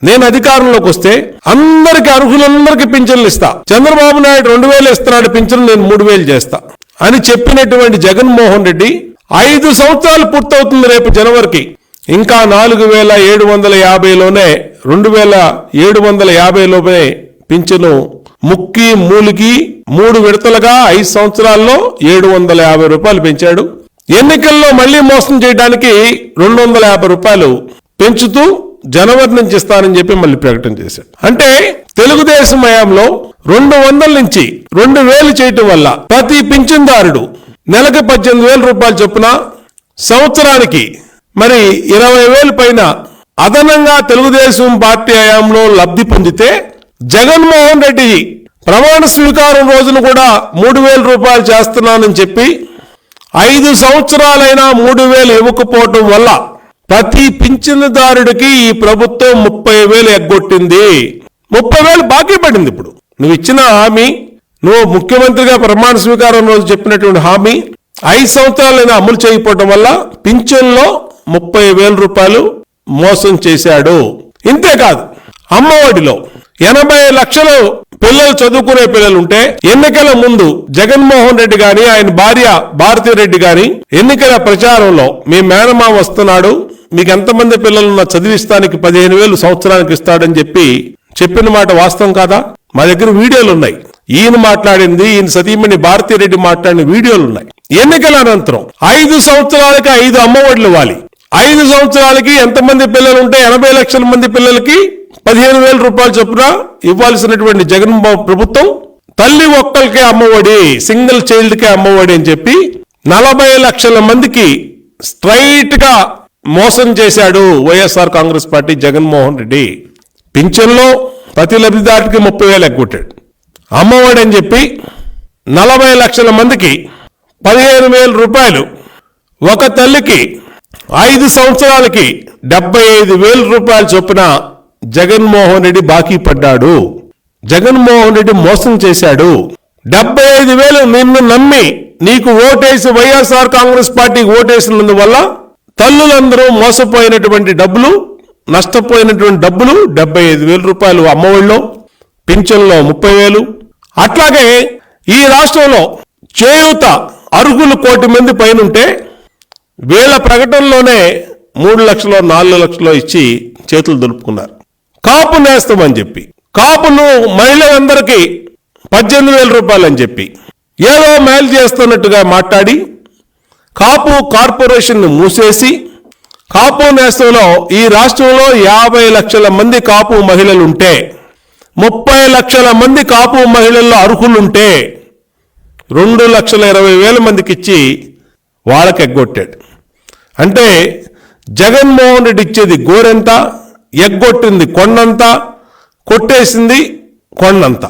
నేను అధికారంలోకి వస్తే అందరికి అర్హులందరికీ పింఛన్లు ఇస్తా, చంద్రబాబు నాయుడు 2000 ఇస్తున్నాడు పింఛను, నేను 3000 చేస్తా అని చెప్పినటువంటి జగన్మోహన్ రెడ్డి 5 సంవత్సరాలు పూర్తవుతుంది రేపు జనవరికి. ఇంకా 4750లోనే 2750లోనే పింఛను ముక్కి మూలికి 3 విడతలుగా 5 సంవత్సరాల్లో 750 రూపాయలు పెంచాడు. ఎన్నికల్లో మళ్లీ మోసం చేయడానికి 250 రూపాయలు పెంచుతూ జనవరి నుంచి ఇస్తానని చెప్పి మళ్ళీ ప్రకటన చేశాడు. అంటే తెలుగుదేశం హయాంలో 200 నుంచి 2000 చేయటం వల్ల ప్రతి పింఛన్దారుడు నెలకు 18,000 రూపాయలు చొప్పున, సంవత్సరానికి మరి 20,000 పైన అదనంగా తెలుగుదేశం పార్టీ హయాంలో లబ్ధి పొందితే, జగన్మోహన్ రెడ్డి ప్రమాణ స్వీకారం రోజున కూడా 3,000 రూపాయలు చేస్తున్నానని చెప్పి 5 సంవత్సరాలైనా 3,000 ఇవ్వకపోవటం వల్ల ప్రతి పింఛన్దారుడికి ఈ ప్రభుత్వం 30,000 ఎగ్గొట్టింది. 30,000 బాకీ పడింది. ఇప్పుడు నువ్వు ఇచ్చిన హామీ, నువ్వు ముఖ్యమంత్రిగా ప్రమాణ స్వీకారం రోజు చెప్పినటువంటి హామీ 5 సంవత్సరాలైనా అమలు చేయకపోవటం వల్ల పింఛన్లో 30,000 రూపాయలు మోసం చేశాడు. ఇంతేకాదు, అమ్మఒడిలో 80 లక్షలు పిల్లలు చదువుకునే పిల్లలుంటే ఎన్నికల ముందు జగన్మోహన్ రెడ్డి గాని ఆయన భార్య భారతీరెడ్డి గాని ఎన్నికల ప్రచారంలో మీ మేనమామ వస్తున్నాడు, మీకు ఎంతమంది పిల్లలున్నా చదివిస్తానికి 15,000 సంవత్సరానికి ఇస్తాడని చెప్పిన మాట వాస్తవం కాదా? మా దగ్గర వీడియోలు ఉన్నాయి. ఈయన మాట్లాడింది, ఈయన సతీమణి భారతీరెడ్డి మాట్లాడిన వీడియోలు ఉన్నాయి. ఎన్నికల అనంతరం 5 సంవత్సరాలకి 5 అమ్మఒడులు ఇవ్వాలి. 5 సంవత్సరాలకి ఎంతమంది పిల్లలు ఉంటే 80 లక్షల మంది పిల్లలకి 15,000 రూపాయలు చొప్పున ఇవ్వాల్సినటువంటి జగన్ ప్రభుత్వం తల్లి ఒక్కరికే అమ్మఒడి, సింగిల్ చైల్డ్ కే అమ్మఒడి అని చెప్పి 40 లక్షల మందికి స్ట్రైట్ గా మోసం చేశాడు వైఎస్ఆర్ కాంగ్రెస్ పార్టీ జగన్మోహన్ రెడ్డి. పింఛన్లో ప్రతి లబ్ధిదారుడికి 30,000 ఎగ్గొట్టాడు. అమ్మఒడి అని చెప్పి 40 లక్షల మందికి 15,000 రూపాయలు, ఒక తల్లికి 5 సంవత్సరాలకి 75,000 రూపాయలు చొప్పున జగన్మోహన్ రెడ్డి బాకీ పడ్డాడు. జగన్మోహన్ రెడ్డి మోసం చేశాడు. 75,000 నిన్ను నమ్మి నీకు ఓటేసి వైఎస్ఆర్ కాంగ్రెస్ పార్టీకి ఓటేసినందువల్ల తల్లులందరూ మోసపోయినటువంటి డబ్బులు, నష్టపోయినటువంటి డబ్బులు 75,000 రూపాయలు అమ్మఒడిలో, పింఛన్లో 30,000. అట్లాగే ఈ రాష్ట్రంలో చేయూత అర్హులు 1 కోటి మంది పైనుంటే వీళ్ళ ప్రకటనలోనే 3 లక్షలు 4 లక్షలు ఇచ్చి చేతులు దులుపుకున్నారు. కాపు నేస్తం అని చెప్పి, కాపును మహిళలందరికీ 18,000 రూపాయలు అని చెప్పి ఏదో మేలు చేస్తున్నట్టుగా మాట్లాడి కాపు కార్పొరేషన్ మూసేసి, కాపు నేస్తంలో ఈ రాష్ట్రంలో 50 లక్షల మంది కాపు మహిళలుంటే 30 లక్షల మంది కాపు మహిళల్లో అర్హులుంటే 2,20,000 మందికి ఇచ్చి వాళ్ళకి ఎగ్గొట్టాడు. అంటే జగన్మోహన్ రెడ్డి ఇచ్చేది గోరెంత, ఎగ్గొట్టింది కొండంత, కొట్టేసింది కొండంత.